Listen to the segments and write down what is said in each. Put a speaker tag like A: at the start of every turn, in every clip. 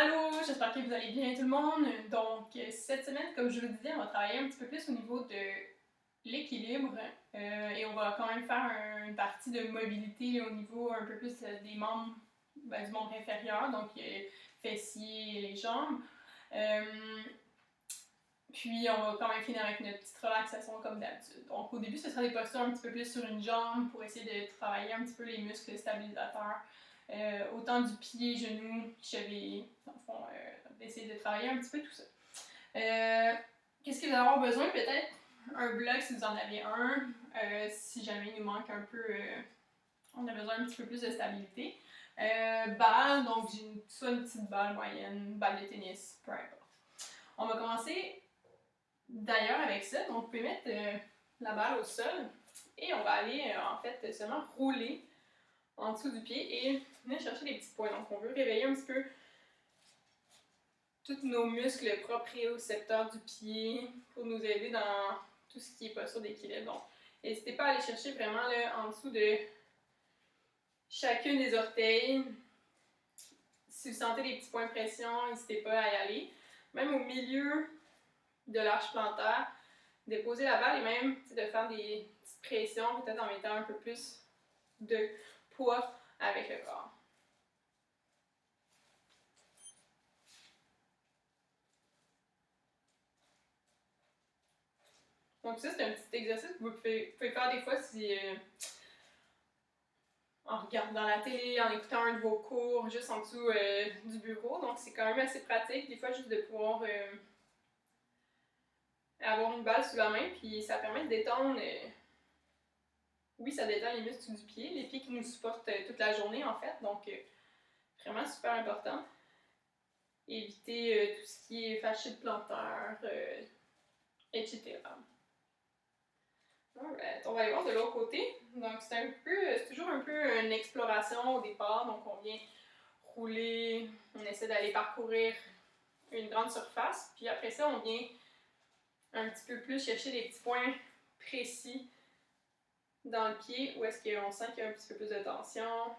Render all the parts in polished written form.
A: Allô, j'espère que vous allez bien tout le monde. Donc, cette semaine, comme je vous le disais, on va travailler un petit peu plus au niveau de l'équilibre et on va quand même faire une partie de mobilité là, au niveau un peu plus des membres du membre inférieur, donc fessiers et les jambes. Puis on va quand même finir avec notre petite relaxation comme d'habitude. Donc au début, ce sera des postures un petit peu plus sur une jambe pour essayer de travailler un petit peu les muscles stabilisateurs. Autant du pied, genou, cheville, dans le fond, d'essayer de travailler un petit peu tout ça. Qu'est-ce que vous allez avoir besoin? Peut-être un bloc si vous en avez un, si jamais il nous manque un peu, on a besoin un petit peu plus de stabilité. Balle, donc j'ai soit une petite balle moyenne, balle de tennis, peu importe. On va commencer d'ailleurs avec ça. Donc vous pouvez mettre la balle au sol et on va aller en fait seulement rouler en dessous du pied et venir chercher des petits points. Donc on veut réveiller un petit peu tous nos muscles propriocepteurs du pied pour nous aider dans tout ce qui est posture d'équilibre. Donc n'hésitez pas à aller chercher vraiment là, en dessous de chacune des orteils. Si vous sentez des petits points de pression, n'hésitez pas à y aller. Même au milieu de l'arche plantaire, déposer la balle et même de faire des petites pressions, peut-être en mettant un peu plus de poids avec le corps. Donc ça, c'est un petit exercice que vous pouvez faire des fois si en regardant la télé, en écoutant un de vos cours juste en dessous du bureau. Donc c'est quand même assez pratique, des fois juste de pouvoir avoir une balle sous la main, puis ça permet de détendre. Oui, ça détend les muscles du pied, les pieds qui nous supportent toute la journée en fait, donc vraiment super important. Éviter tout ce qui est fasciite plantaire, etc. Alright, on va aller voir de l'autre côté. Donc c'est toujours un peu une exploration au départ, donc on vient rouler, on essaie d'aller parcourir une grande surface, puis après ça on vient un petit peu plus chercher des petits points précis dans le pied où est-ce qu'on sent qu'il y a un petit peu plus de tension.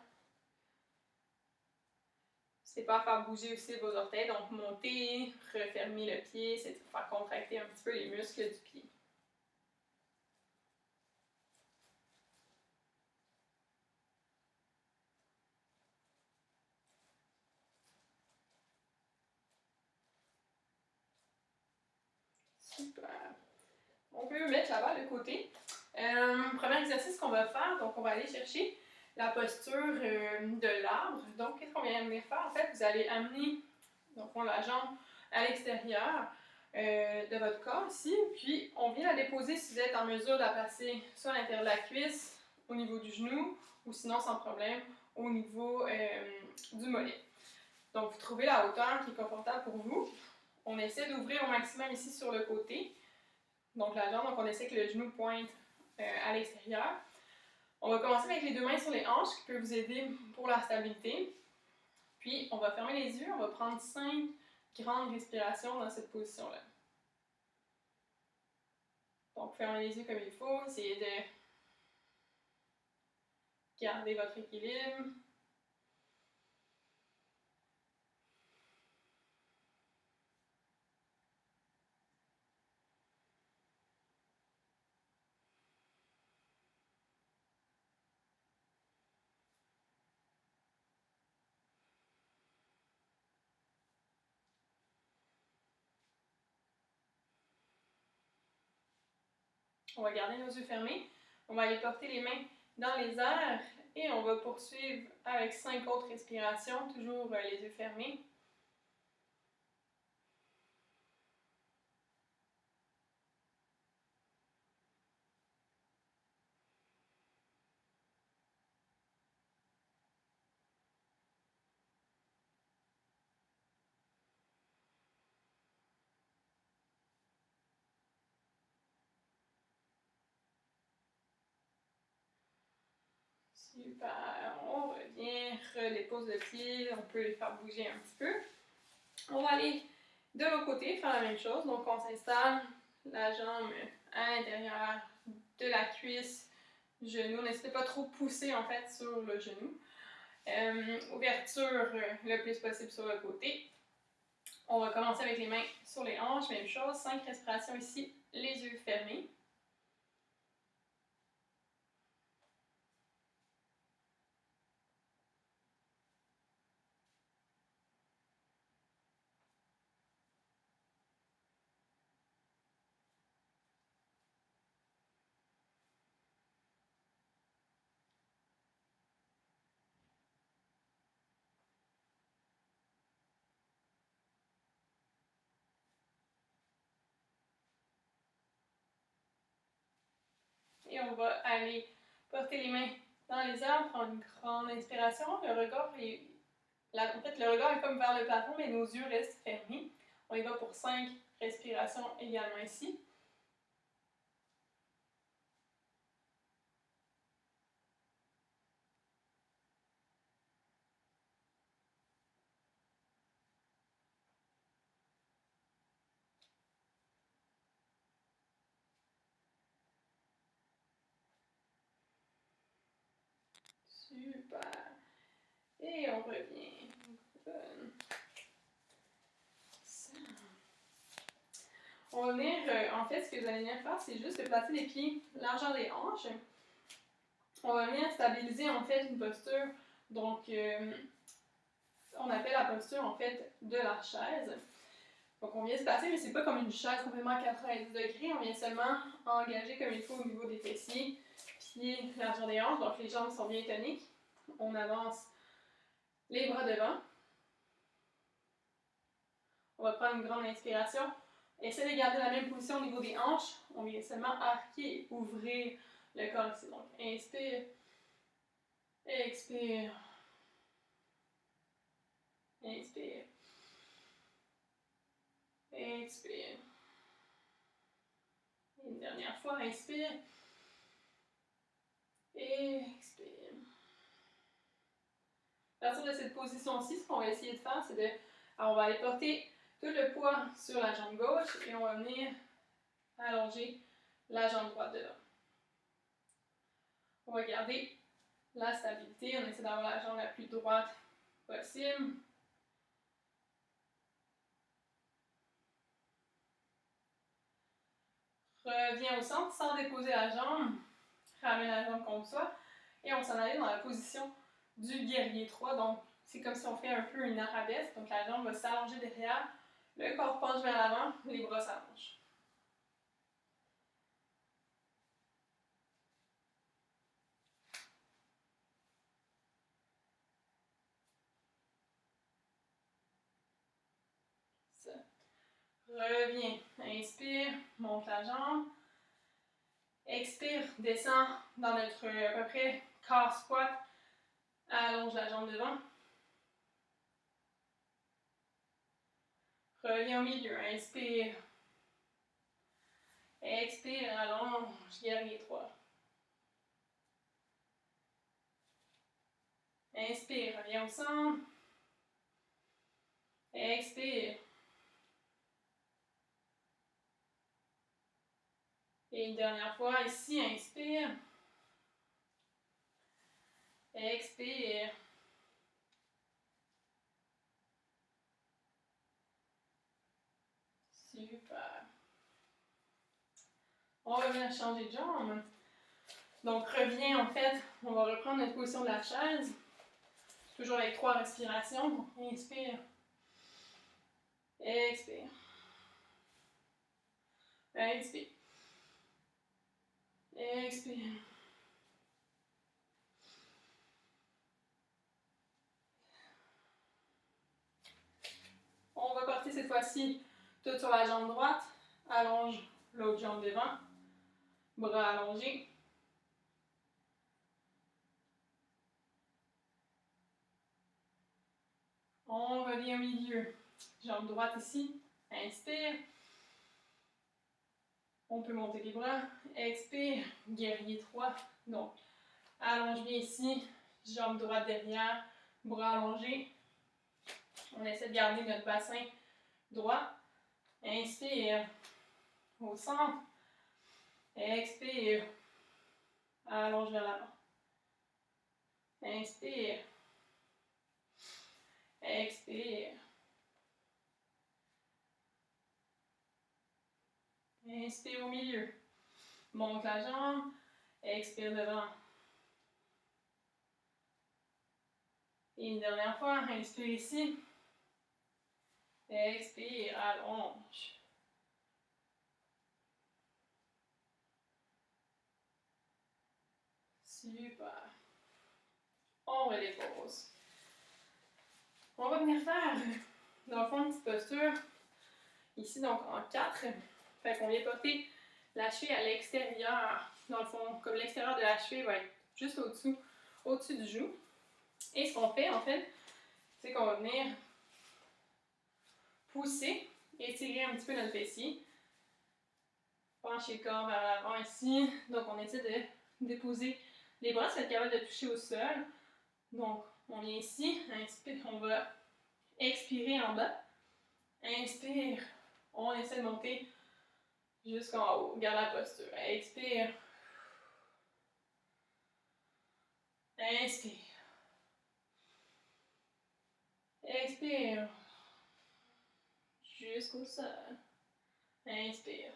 A: N'hésitez pas à faire bouger aussi vos orteils, donc monter, refermer le pied, c'est de faire contracter un petit peu les muscles du pied. Super. On peut mettre la balle de côté. Premier exercice qu'on va faire, donc on va aller chercher la posture de l'arbre. Donc, qu'est-ce qu'on vient venir faire? En fait, vous allez amener donc, la jambe à l'extérieur de votre corps ici, puis on vient la déposer si vous êtes en mesure de la placer soit à l'intérieur de la cuisse, au niveau du genou, ou sinon sans problème au niveau du mollet. Donc, vous trouvez la hauteur qui est confortable pour vous. On essaie d'ouvrir au maximum ici sur le côté. Donc la jambe, donc on essaie que le genou pointe à l'extérieur. On va commencer avec les deux mains sur les hanches qui peut vous aider pour la stabilité. Puis on va fermer les yeux, on va prendre 5 grandes respirations dans cette position-là. Donc fermez les yeux comme il faut, essayez de garder votre équilibre. On va garder nos yeux fermés. On va aller porter les mains dans les airs et on va poursuivre avec 5 autres respirations, toujours les yeux fermés. Super, on revient, redépose le pied, on peut les faire bouger un petit peu. On va aller de l'autre côté, faire la même chose. Donc on s'installe, la jambe à l'intérieur de la cuisse, genou. N'hésitez pas trop pousser en fait sur le genou. Ouverture le plus possible sur le côté. On va commencer avec les mains sur les hanches, même chose, 5 respirations ici, les yeux fermés. Et on va aller porter les mains dans les airs, prendre une grande inspiration. Le regard est, en fait, le regard est comme vers le plafond, mais nos yeux restent fermés. On y va pour 5 respirations également ici. Super. Et on revient. On va venir, en fait, ce que vous allez venir faire, c'est juste de placer les pieds largeur des hanches. On va venir stabiliser, en fait, une posture. Donc, on appelle la posture, en fait, de la chaise. Donc, on vient se placer, mais c'est pas comme une chaise complètement à 90 degrés. On vient seulement engager comme il faut au niveau des fessiers, pieds, largeur des hanches. Donc, les jambes sont bien toniques. On avance les bras devant. On va prendre une grande inspiration. Essayez de garder la même position au niveau des hanches. On vient seulement arquer et ouvrir le corps ici. Donc, inspire, expire, inspire, expire. Une dernière fois, inspire, expire. À partir de cette position-ci, ce qu'on va essayer de faire, c'est de... Alors, on va aller porter tout le poids sur la jambe gauche et on va venir allonger la jambe droite devant. On va garder la stabilité. On essaie d'avoir la jambe la plus droite possible. Reviens au centre sans déposer la jambe. Ramène la jambe contre soi. Et on s'en allait dans la position du guerrier 3. Donc, c'est comme si on fait un peu une arabesque. Donc, la jambe va s'allonger derrière. Le corps penche vers l'avant. Les bras s'allongent. Ça. Reviens. Inspire. Monte la jambe. Expire. Descend dans notre à peu près quart squat. Allonge la jambe devant. Reviens au milieu. Inspire. Expire. Allonge. Guerrier 3. Inspire. Reviens au centre. Expire. Et une dernière fois, ici, inspire. Expire. Super. On va venir changer de jambe. Donc, reviens, en fait, on va reprendre notre position de la chaise. Toujours avec 3 respirations. Inspire. Expire. Inspire. Expire. On va porter cette fois-ci tout sur la jambe droite. Allonge l'autre jambe devant. Bras allongés. On revient au milieu. Jambe droite ici. Inspire. On peut monter les bras. Expire. Guerrier 3. Donc, allonge bien ici. Jambe droite derrière. Bras allongés. On essaie de garder notre bassin droit. Inspire. Au centre. Expire. Allonge vers l'avant. Inspire. Expire. Inspire au milieu. Monte la jambe. Expire devant. Et une dernière fois, inspire ici. Expire, allonge. Super. On redépose. On va venir faire, dans le fond, une petite posture. Ici, donc en 4. Fait qu'on vient porter la cheville à l'extérieur. Dans le fond, comme l'extérieur de la cheville va être juste au-dessus du genou. Et ce qu'on fait, en fait, c'est qu'on va venir pousser, étirer un petit peu notre fessier. Pencher le corps vers l'avant ici. Donc, on essaie de déposer les bras, c'est être capable de toucher au sol. Donc, on vient ici, inspire, on va expirer en bas. Inspire, on essaie de monter jusqu'en haut. Garde la posture. Expire. Inspire. Expire. Jusqu'au sol. Inspire.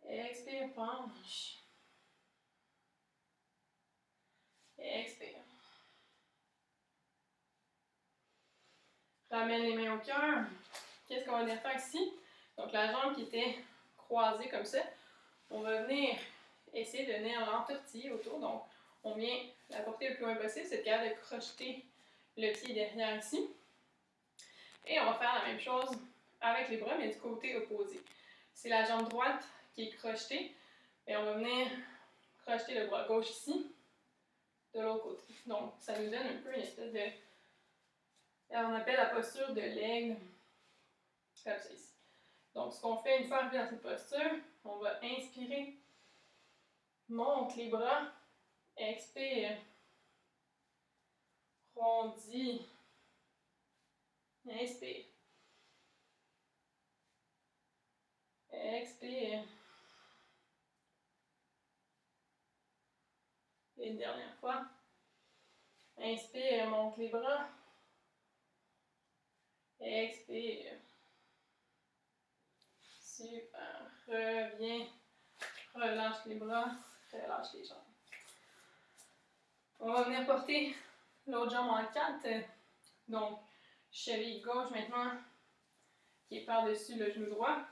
A: Expire, penche. Expire. Ramène les mains au cœur. Qu'est-ce qu'on va venir faire ici? Donc la jambe qui était croisée comme ça, on va venir essayer de venir l'entortiller autour. Donc on vient la porter le plus loin possible, c'est le cas de crocheter le pied derrière ici. Et on va faire la même chose avec les bras, mais du côté opposé. C'est la jambe droite qui est crochetée, et on va venir crocheter le bras gauche ici, de l'autre côté. Donc ça nous donne un peu une espèce de... on appelle la posture de l'aigle, comme ça ici. Donc ce qu'on fait une fois arrivé dans cette posture, on va inspirer, monte les bras, expire, rondis, inspire, expire, et une dernière fois, inspire, monte les bras, expire, super, reviens, relâche les bras, relâche les jambes. On va venir porter l'autre jambe en 4, donc cheville gauche maintenant qui est par-dessus le genou droit.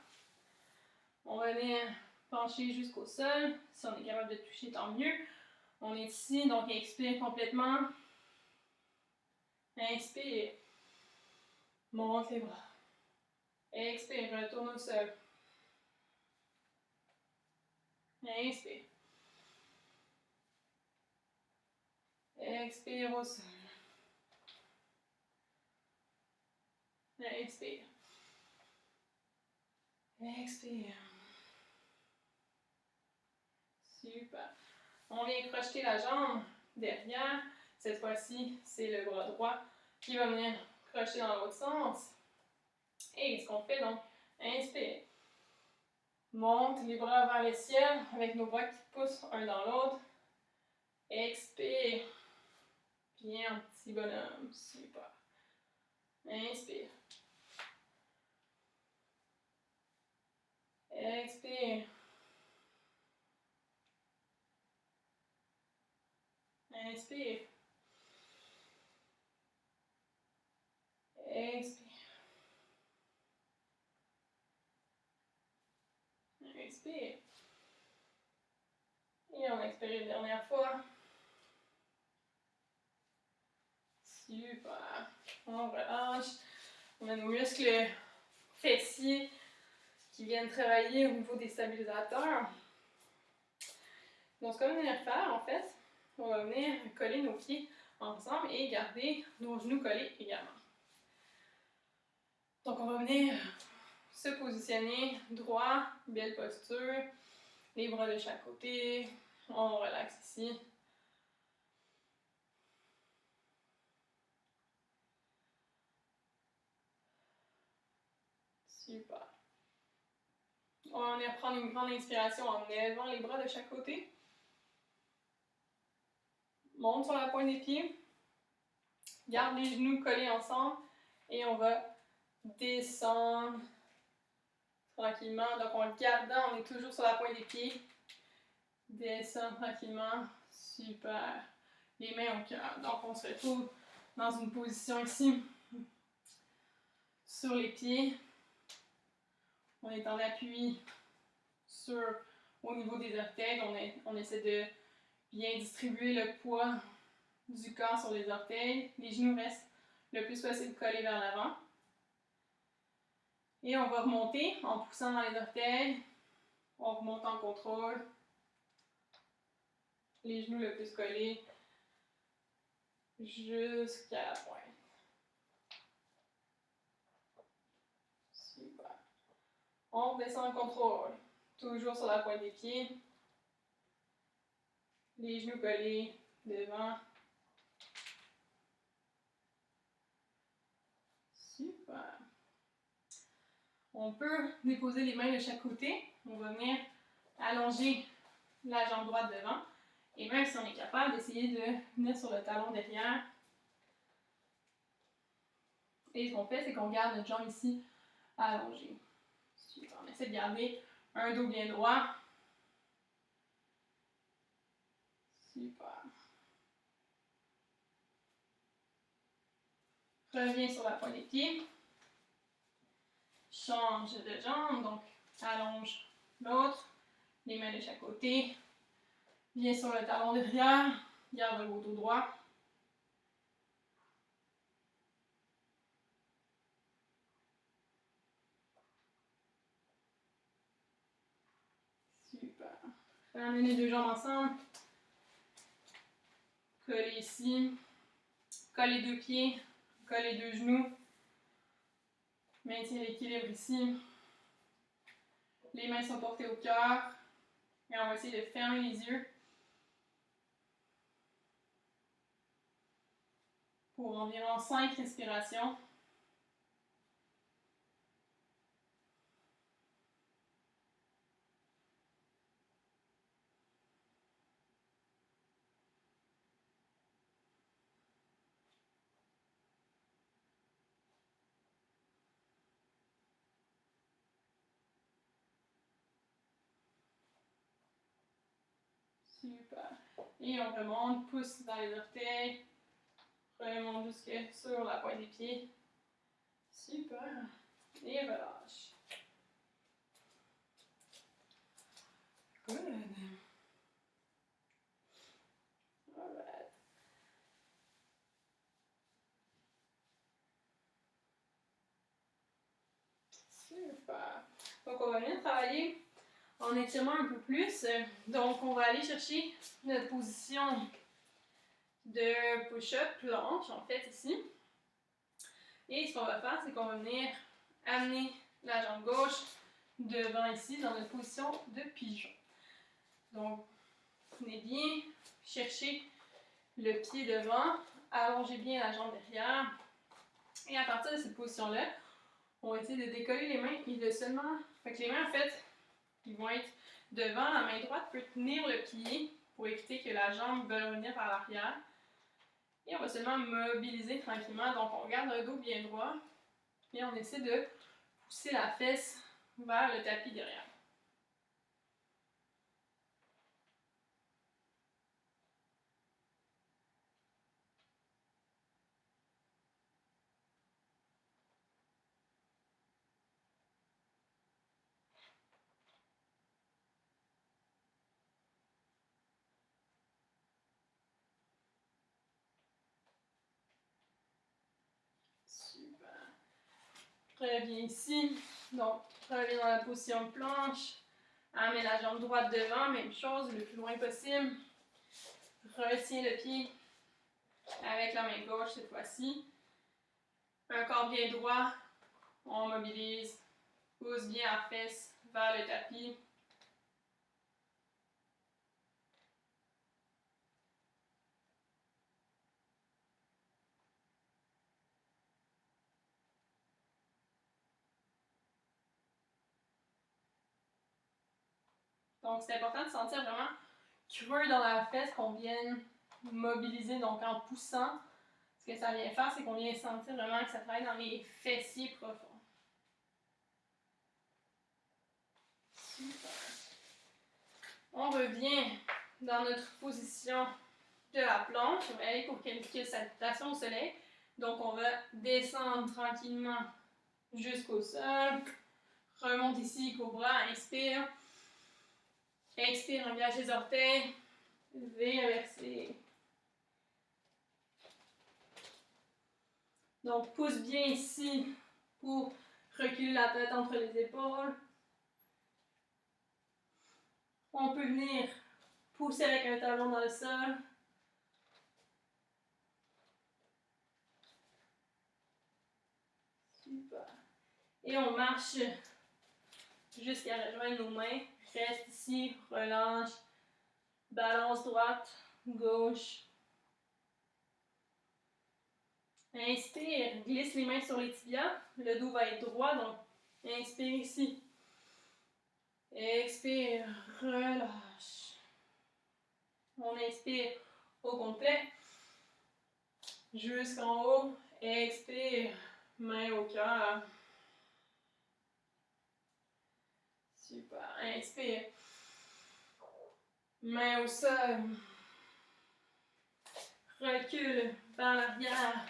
A: On va venir pencher jusqu'au sol. Si on est capable de toucher, tant mieux. On est ici, donc expire complètement. Inspire. Monte les bras. Expire, retourne au sol. Inspire. Expire au sol. Inspire. Expire. Super. On vient crocheter la jambe derrière. Cette fois-ci, c'est le bras droit qui va venir crocheter dans l'autre sens. Et ce qu'on fait donc, inspire. Monte les bras vers le ciel avec nos bras qui poussent un dans l'autre. Expire. Bien, petit bonhomme. Super. Inspire. Expire. Inspire. Expire. Inspire. Et on expire une dernière fois. Super. On relâche. On a nos muscles fessiers qui viennent travailler au niveau des stabilisateurs. Donc, ce qu'on va venir faire, en fait, on va venir coller nos pieds ensemble et garder nos genoux collés également. Donc, on va venir se positionner droit, belle posture, les bras de chaque côté, on relaxe ici. Super. On va venir prendre une grande inspiration en élevant les bras de chaque côté. Monte sur la pointe des pieds. Garde les genoux collés ensemble et on va descendre tranquillement. Donc, en le gardant, on est toujours sur la pointe des pieds. Descends tranquillement. Super. Les mains au cœur. Donc, on se retrouve dans une position ici. Sur les pieds. On est en appui au niveau des orteils. On essaie de bien distribuer le poids du corps sur les orteils. Les genoux restent le plus possible collés vers l'avant. Et on va remonter en poussant dans les orteils. On remonte en contrôle. Les genoux le plus collés jusqu'à la pointe. Super. On descend en contrôle. Toujours sur la pointe des pieds. Les genoux collés devant. Super. On peut déposer les mains de chaque côté. On va venir allonger la jambe droite devant. Et même si on est capable d'essayer de venir sur le talon derrière. Et ce qu'on fait, c'est qu'on garde notre jambe ici allongée. Super. On essaie de garder un dos bien droit. Super. Reviens sur la pointe des pieds. Change de jambe, donc allonge l'autre. Les mains de chaque côté. Viens sur le talon derrière. Garde le dos droit. Super. Ramène les deux jambes ensemble. Coller ici. Colle les deux pieds. Colle les deux genoux. Maintiens l'équilibre ici. Les mains sont portées au cœur. Et on va essayer de fermer les yeux. Pour environ 5 respirations. Super. Et on remonte, pousse dans les orteils. Remonte jusque sur la pointe des pieds. Super. Et relâche. Good. Alright. Super. Donc, on va venir travailler en étirant un peu plus. Donc, on va aller chercher notre position de push-up planche, en fait, ici. Et ce qu'on va faire, c'est qu'on va venir amener la jambe gauche devant ici, dans notre position de pigeon. Donc, venez bien chercher le pied devant, allongez bien la jambe derrière. Et à partir de cette position-là, on va essayer de décoller les mains et de seulement... Fait que les mains, en fait, ils vont être devant. La main droite peut tenir le pied pour éviter que la jambe veuille revenir par l'arrière. Et on va seulement mobiliser tranquillement. Donc, on garde un dos bien droit. Et on essaie de pousser la fesse vers le tapis derrière. Super. Reviens ici. Donc, reviens dans la position de planche. Amène la jambe droite devant. Même chose, le plus loin possible. Retiens le pied avec la main gauche cette fois-ci. Un corps bien droit. On mobilise. Pousse bien la fesse vers le tapis. Donc, c'est important de sentir vraiment creux dans la fesse, qu'on vienne mobiliser, donc en poussant. Ce que ça vient faire, c'est qu'on vient sentir vraiment que ça travaille dans les fessiers profonds. Super. On revient dans notre position de la planche. On va aller pour quelques salutations au soleil. Donc, on va descendre tranquillement jusqu'au sol. Remonte ici, cobra, inspire. Expire, engage les orteils. V inversé. Donc, pousse bien ici pour reculer la tête entre les épaules. On peut venir pousser avec un talon dans le sol. Super. Et on marche jusqu'à rejoindre nos mains. Reste ici, relâche. Balance droite, gauche. Inspire, glisse les mains sur les tibias. Le dos va être droit, donc inspire ici. Expire, relâche. On inspire au complet. Jusqu'en haut. Expire, main au cœur. Super. Inspire. Main au sol. Recule vers l'arrière.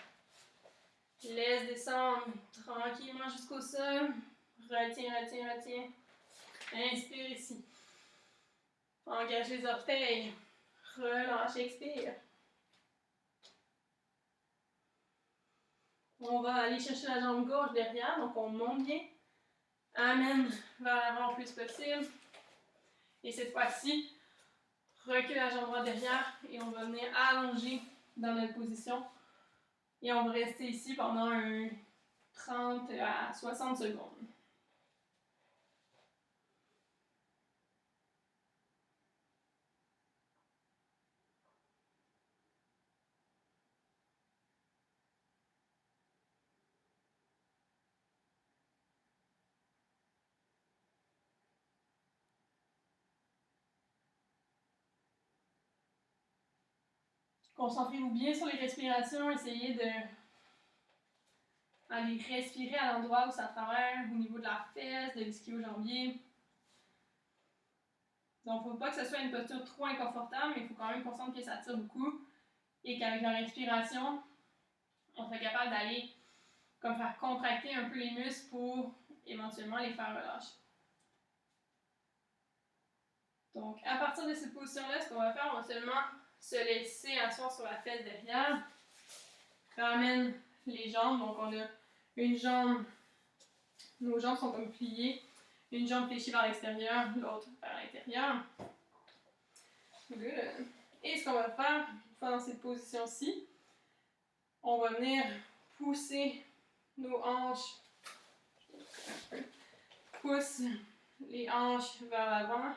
A: Laisse descendre tranquillement jusqu'au sol. Retiens, retiens, retiens. Inspire ici. Engage les orteils. Relâche, expire. On va aller chercher la jambe gauche derrière, donc on monte bien. Amène vers l'avant le plus possible. Et cette fois-ci, recule la jambe droite derrière et on va venir allonger dans notre position. Et on va rester ici pendant 30 à 60 secondes. Concentrez-vous bien sur les respirations, essayez de aller respirer à l'endroit où ça travaille, au niveau de la fesse, de l'ischio-jambier. Donc, il ne faut pas que ce soit une posture trop inconfortable, mais il faut quand même qu'on sente que ça tire beaucoup et qu'avec la respiration, on soit capable d'aller comme faire contracter un peu les muscles pour éventuellement les faire relâcher. Donc, à partir de cette position-là, ce qu'on va faire, on va seulement se laisser asseoir sur la fesse derrière. Ramène les jambes, donc on a une jambe, nos jambes sont comme pliées, une jambe fléchie vers l'extérieur, l'autre vers l'intérieur. Good. Et ce qu'on va faire, une fois dans cette position-ci, on va venir pousser nos hanches, pousse les hanches vers l'avant.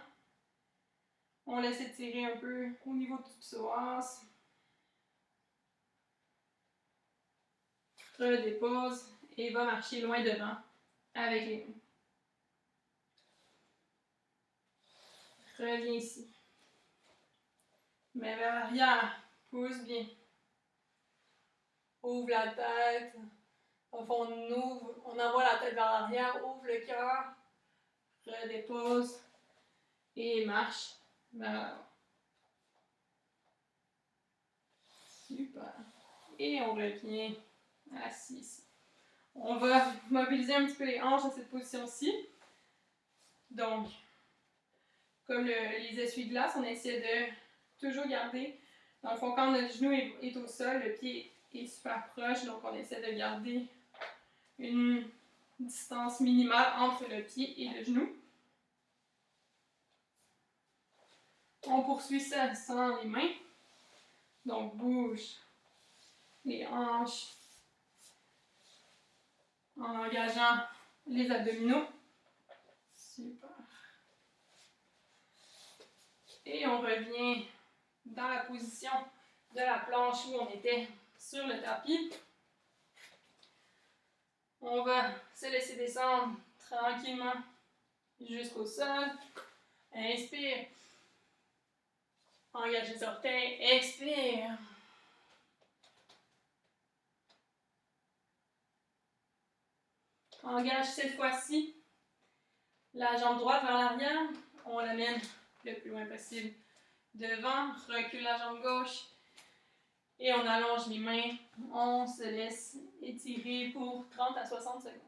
A: On laisse étirer un peu au niveau du psoas. Redépose et va marcher loin devant avec les mains. Reviens ici. Mets vers l'arrière. Pousse bien. Ouvre la tête. Au fond, on envoie la tête vers l'arrière. Ouvre le cœur. Redépose. Et marche vers l'avant. Super. Et on revient assis ici. On va mobiliser un petit peu les hanches dans cette position-ci. Donc, comme les essuie-glaces, on essaie de toujours garder. Dans le fond, quand notre genou est au sol, le pied est super proche, donc on essaie de garder une distance minimale entre le pied et le genou. On poursuit ça sans les mains. Donc, bouge les hanches en engageant les abdominaux. Super. Et on revient dans la position de la planche où on était sur le tapis. On va se laisser descendre tranquillement jusqu'au sol. Inspire. Engage les orteils. Expire. Engage cette fois-ci La jambe droite vers l'arrière, on l'amène le plus loin possible devant, recule la jambe gauche et on allonge les mains. On se laisse étirer pour 30 à 60 secondes.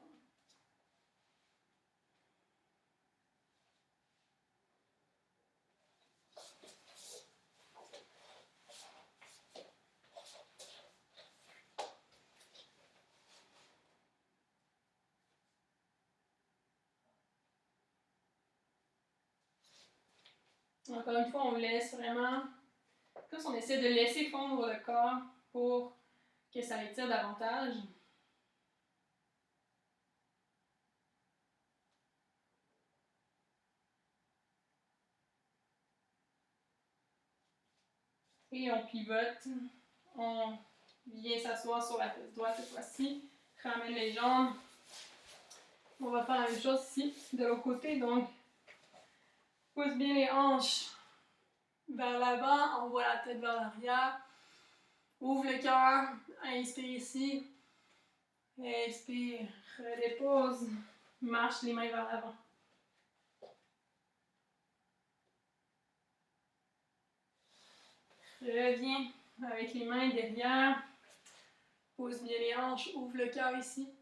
A: Encore une fois, on laisse vraiment, comme si on essaie de laisser fondre le corps pour que ça étire davantage. Et on pivote, on vient s'asseoir sur la fesse droite cette fois-ci, ramène les jambes. On va faire la même chose ici, de l'autre côté, donc pousse bien les hanches vers l'avant, envoie la tête vers l'arrière, ouvre le cœur, inspire ici, expire, redépose, marche les mains vers l'avant. Reviens avec les mains derrière, pousse bien les hanches, ouvre le cœur ici.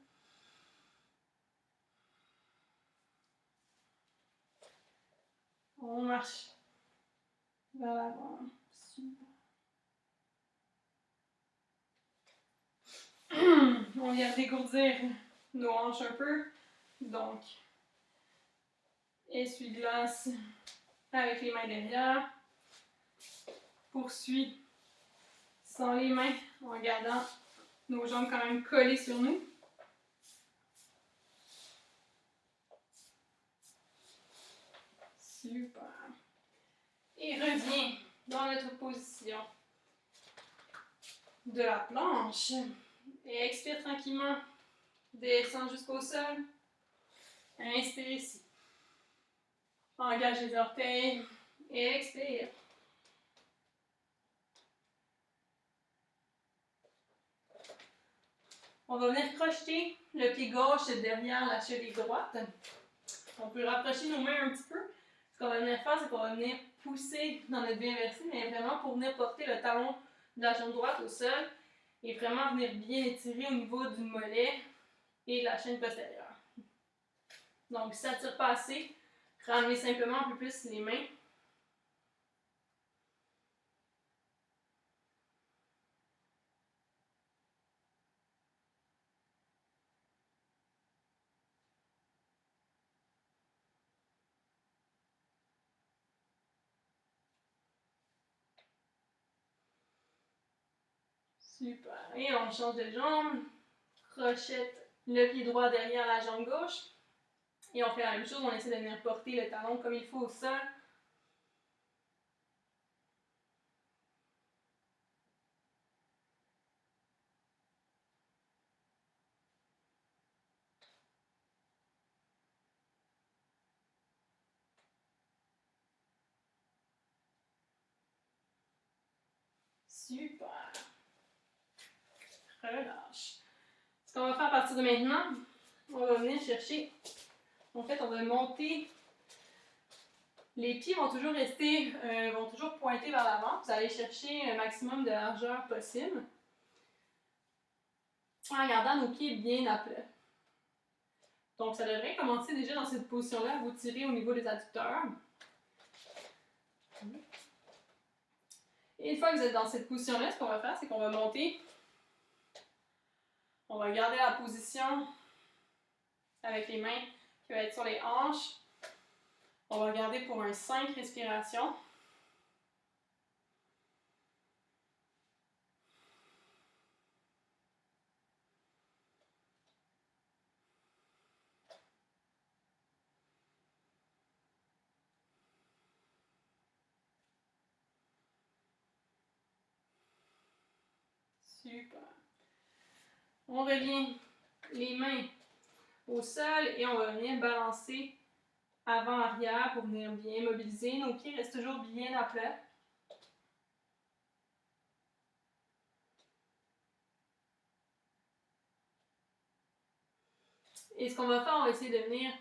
A: On marche vers l'avant. Super. On vient dégourdir nos hanches un peu. Donc, essuie-glace avec les mains derrière. Poursuis sans les mains en gardant nos jambes quand même collées sur nous. Super. Et reviens dans notre position de la planche. Et expire tranquillement. Descends jusqu'au sol. Inspire ici. Engage les orteils. Et expire. On va venir crocheter le pied gauche derrière la cheville droite. On peut rapprocher nos mains un petit peu. Ce qu'on va venir faire, c'est qu'on va venir pousser dans notre bien inversé, mais vraiment pour venir porter le talon de la jambe droite au sol et vraiment venir bien étirer au niveau du mollet et de la chaîne postérieure. Donc, si ça ne tire pas assez, ramenez simplement un peu plus les mains. Super. Et on change de jambe. Crochette le pied droit derrière la jambe gauche. Et on fait la même chose, on essaie de venir porter le talon comme il faut au sol. Super. Relâche. Ce qu'on va faire à partir de maintenant, on va venir chercher. En fait, on va monter. Les pieds vont toujours rester, vont toujours pointer vers l'avant. Vous allez chercher un maximum de largeur possible en gardant nos pieds bien à plat. Donc, ça devrait commencer déjà dans cette position-là à vous tirer au niveau des adducteurs. Et une fois que vous êtes dans cette position-là, ce qu'on va faire, c'est qu'on va monter. On va garder la position avec les mains qui va être sur les hanches. On va garder pour un 5 respirations. Super. On revient les mains au sol et on va venir balancer avant-arrière pour venir bien mobiliser. Nos pieds restent toujours bien à plat. Et ce qu'on va faire, on va essayer de venir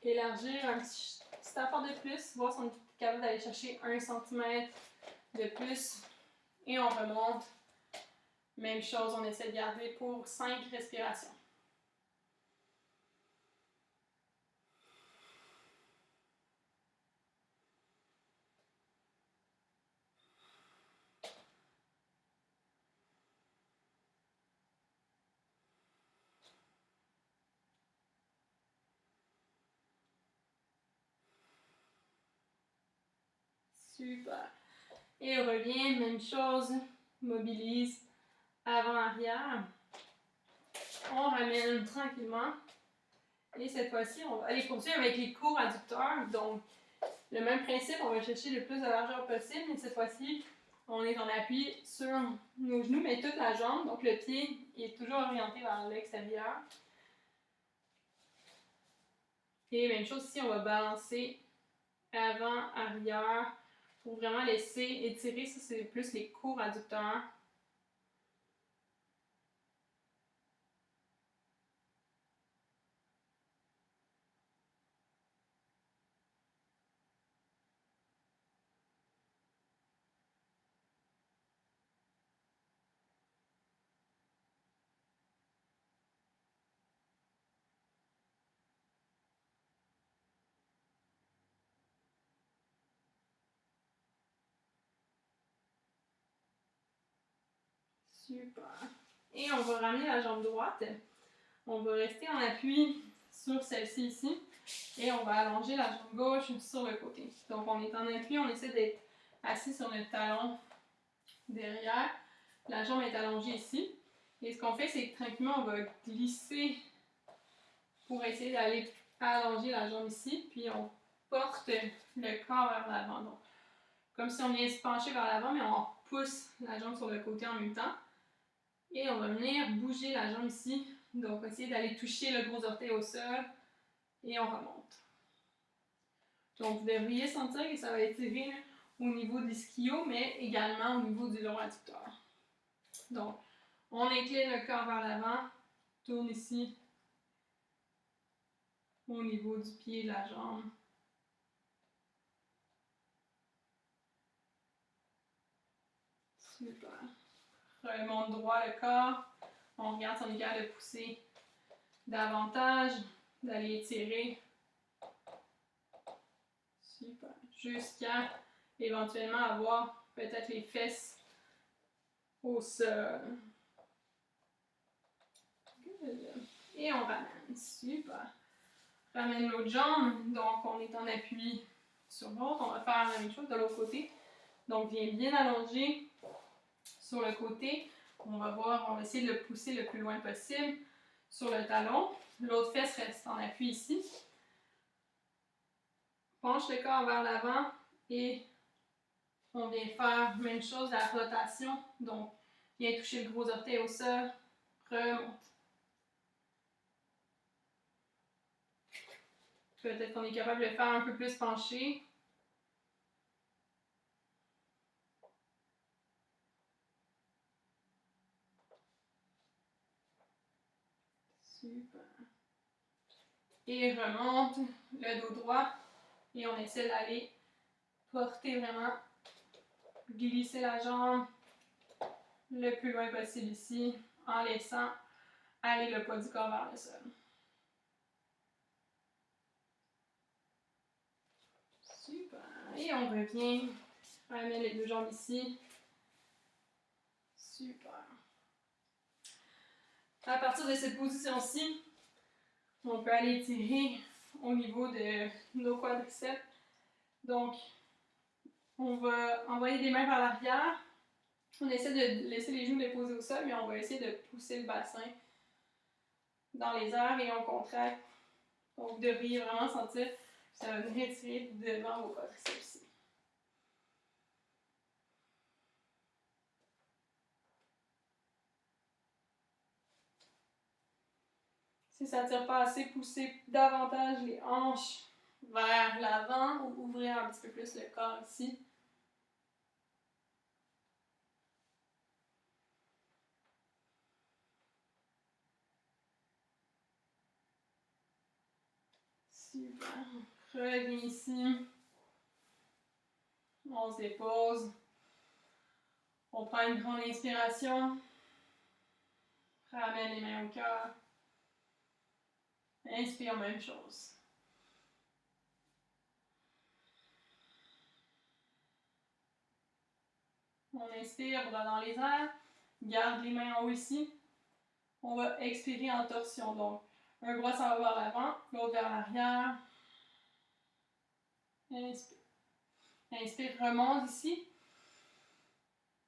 A: élargir un petit effort de plus, voir si on est capable d'aller chercher 1 cm de plus. Et on remonte. Même chose, on essaie de garder pour 5 respirations. Super. Et on revient, même chose, mobilise avant-arrière. On ramène tranquillement. Et cette fois-ci, on va aller poursuivre avec les cours adducteurs. Donc, le même principe, on va chercher le plus de largeur possible, mais cette fois-ci, on est en appui sur nos genoux, mais toute la jambe. Donc, le pied est toujours orienté vers l'extérieur. Et même chose ici, on va balancer avant, arrière, pour vraiment laisser étirer. Ça, c'est plus les cours adducteurs. Super. Et on va ramener la jambe droite. On va rester en appui sur celle-ci ici. Et on va allonger la jambe gauche sur le côté. Donc on est en appui, on essaie d'être assis sur notre talon derrière. La jambe est allongée ici. Et ce qu'on fait, c'est que tranquillement, on va glisser pour essayer d'aller allonger la jambe ici. Puis on porte le corps vers l'avant. Donc, comme si on vient se pencher vers l'avant, mais on pousse la jambe sur le côté en même temps. Et on va venir bouger la jambe ici. Donc, essayer d'aller toucher le gros orteil au sol. Et on remonte. Donc, vous devriez sentir que ça va étirer au niveau des ischios, mais également au niveau du long adducteur. Donc, on incline le corps vers l'avant, tourne ici au niveau du pied et de la jambe. Super. Remonte droit le corps. On regarde si on est capable de pousser davantage, d'aller étirer. Super. Jusqu'à éventuellement avoir peut-être les fesses au sol. Et on ramène. Super. Ramène l'autre jambe. Donc, on est en appui sur l'autre. On va faire la même chose de l'autre côté. Donc, viens bien allonger sur le côté. On va voir, on va essayer de le pousser le plus loin possible sur le talon. L'autre fesse reste en appui ici. Penche le corps vers l'avant et on vient faire même chose, la rotation. Donc, viens toucher le gros orteil au sol. Remonte. Peut-être qu'on est capable de le faire un peu plus penché. Super. Et remonte le dos droit. Et on essaie d'aller porter vraiment, glisser la jambe le plus loin possible ici, en laissant aller le poids du corps vers le sol. Super. Et on revient. Ramène les deux jambes ici. Super. À partir de cette position-ci, on peut aller tirer au niveau de nos quadriceps. Donc, on va envoyer des mains vers l'arrière. On essaie de laisser les genoux déposés au sol, mais on va essayer de pousser le bassin dans les airs et on contracte. Donc, vous devriez vraiment sentir que ça va venir tirer devant vos quadriceps ici. Si ça ne tire pas assez, poussez davantage les hanches vers l'avant ou ouvrir un petit peu plus le corps ici. Super. Reviens ici. On se dépose. On prend une grande inspiration. Ramène les mains au cœur. Inspire, même chose. On inspire, bras dans les airs. Garde les mains en haut ici. On va expirer en torsion. Donc, un bras s'en va vers l'avant, l'autre vers l'arrière. Inspire. Inspire, remonte ici.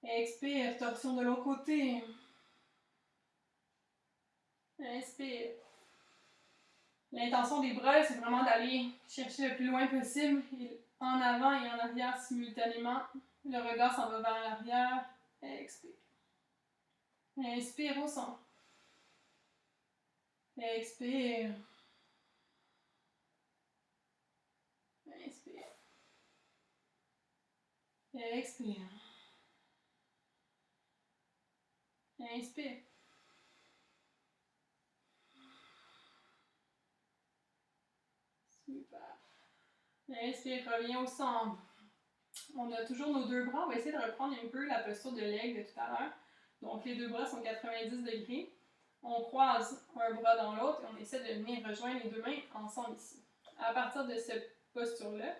A: Expire, torsion de l'autre côté. Inspire. L'intention des bras, c'est vraiment d'aller chercher le plus loin possible, en avant et en arrière simultanément. Le regard s'en va vers l'arrière. Expire. Inspire au centre. Expire. Inspire. Expire. Inspire. Super. Inspire, reviens au centre. On a toujours nos deux bras. On va essayer de reprendre un peu la posture de l'aigle de tout à l'heure. Donc, les deux bras sont 90 degrés. On croise un bras dans l'autre et on essaie de venir rejoindre les deux mains ensemble ici. À partir de cette posture-là,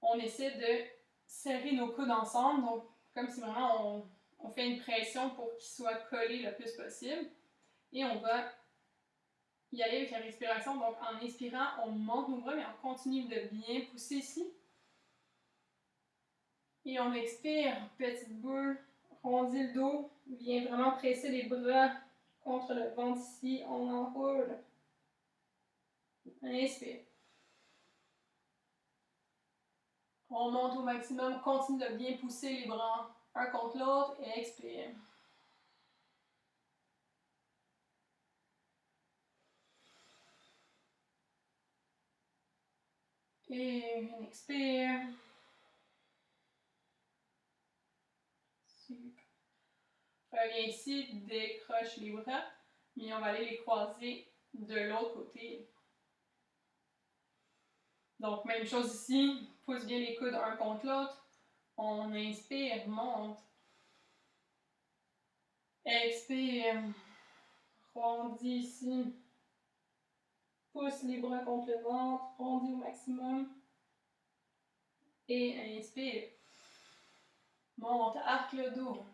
A: on essaie de serrer nos coudes ensemble. Donc, comme si vraiment on fait une pression pour qu'ils soient collés le plus possible. Et on va y aller avec la respiration. Donc, en inspirant, on monte nos bras, mais on continue de bien pousser ici. Et on expire, petite boule, rondit le dos, viens vraiment presser les bras contre le ventre ici, on enroule. Inspire. On monte au maximum, continue de bien pousser les bras un contre l'autre et expire. Et une expire. Super. Reviens ici, décroche les bras, mais on va aller les croiser de l'autre côté. Donc, même chose ici, pousse bien les coudes un contre l'autre. On inspire, monte. Expire. Rondis ici. Pousse les bras contre le ventre, rondis au maximum. Et inspire. Monte, arque le dos.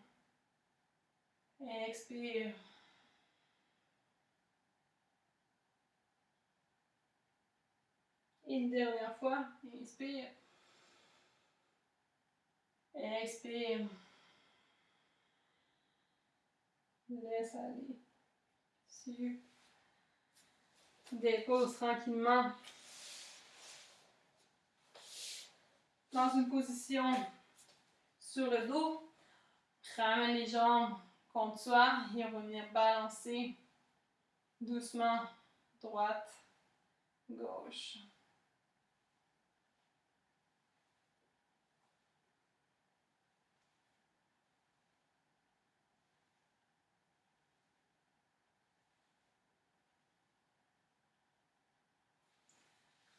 A: Expire. Et une dernière fois, inspire. Expire. Laisse aller. Super. Dépose tranquillement dans une position sur le dos. Ramène les jambes contre toi et on va venir balancer doucement droite, gauche.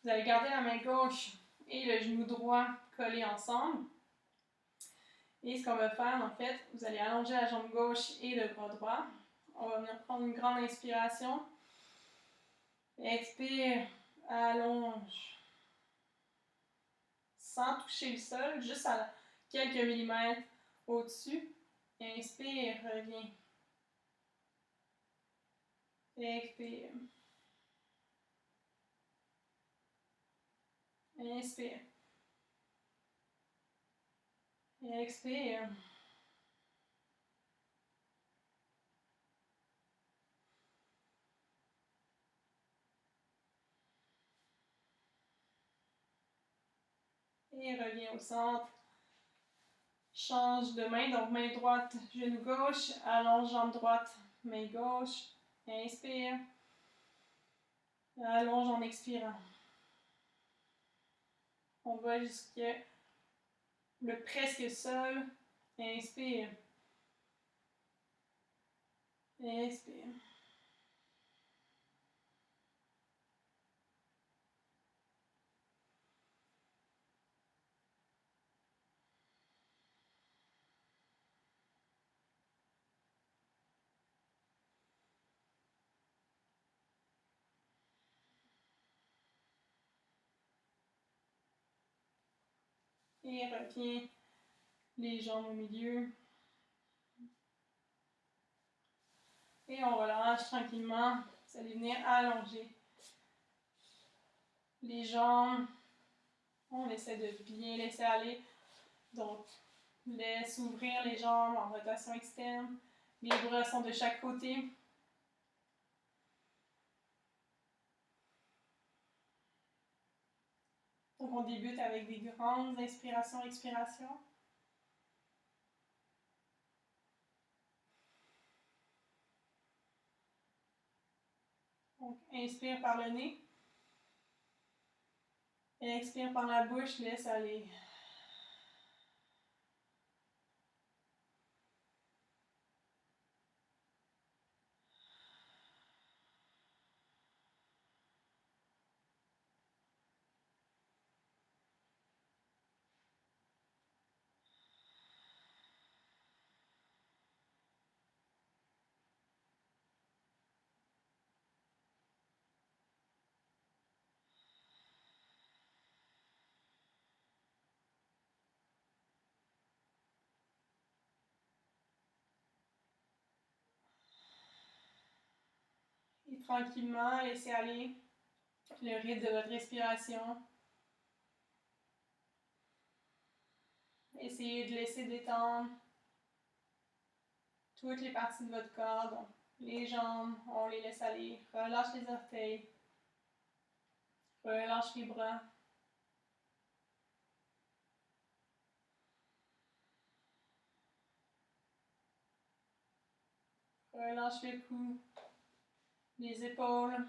A: Vous allez garder la main gauche et le genou droit collés ensemble. Et ce qu'on va faire, en fait, vous allez allonger la jambe gauche et le bras droit. On va venir prendre une grande inspiration. Expire, allonge. Sans toucher le sol, juste à quelques millimètres au-dessus. Inspire, reviens. Expire. Inspire. Expire. Et reviens au centre. Change de main, donc main droite, genou gauche, allonge jambe droite, main gauche. Inspire. Allonge en expirant. On va jusqu'à le presque sol. Inspire. Inspire. Et reviens les jambes au milieu. Et on relâche tranquillement. Vous allez venir allonger les jambes. On essaie de bien laisser aller. Donc, laisse ouvrir les jambes en rotation externe. Les bras sont de chaque côté. Donc, on débute avec des grandes inspirations, expirations. Donc, inspire par le nez. Expire par la bouche, laisse aller. Et tranquillement, laissez aller le rythme de votre respiration. Essayez de laisser détendre toutes les parties de votre corps. Donc, les jambes, on les laisse aller. Relâche les orteils. Relâche les bras. Relâche le cou. Les épaules.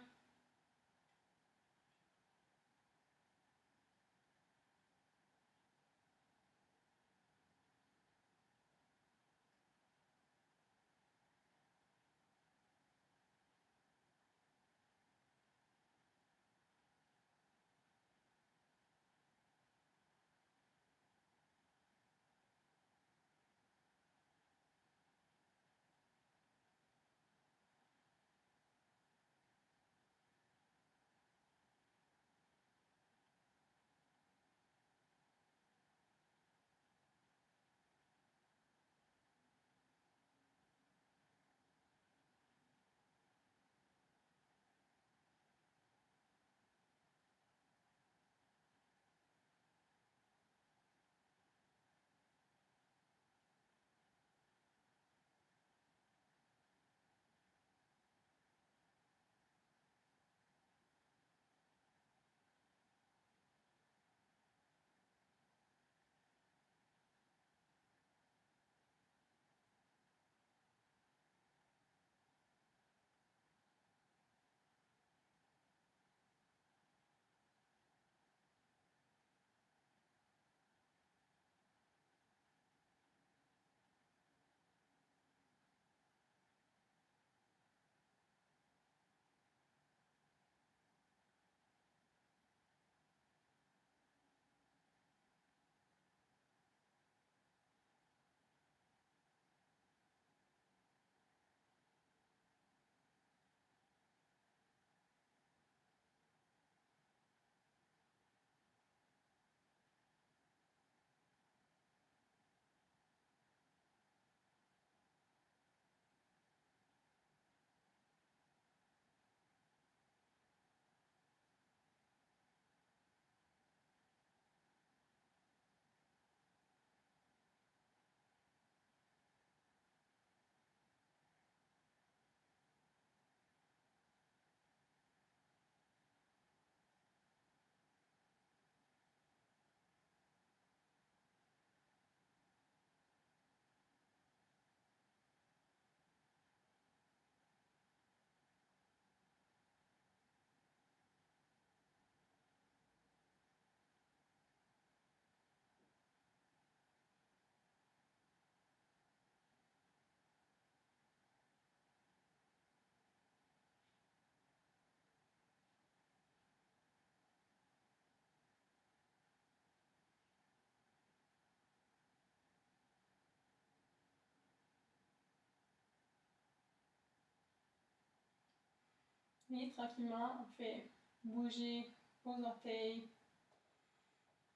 A: Et tranquillement, on fait bouger vos orteils,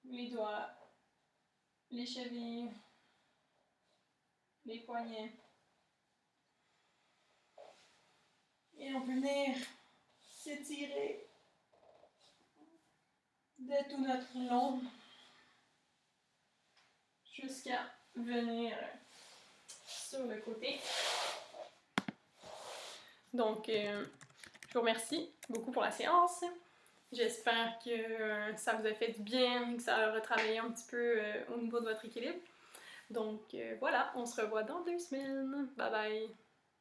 A: les doigts, les chevilles, les poignets. Et on peut venir s'étirer de tout notre long jusqu'à venir sur le côté. Donc, je vous remercie beaucoup pour la séance. J'espère que ça vous a fait du bien, que ça aura travaillé un petit peu au niveau de votre équilibre. Donc voilà, on se revoit dans 2 semaines. Bye bye!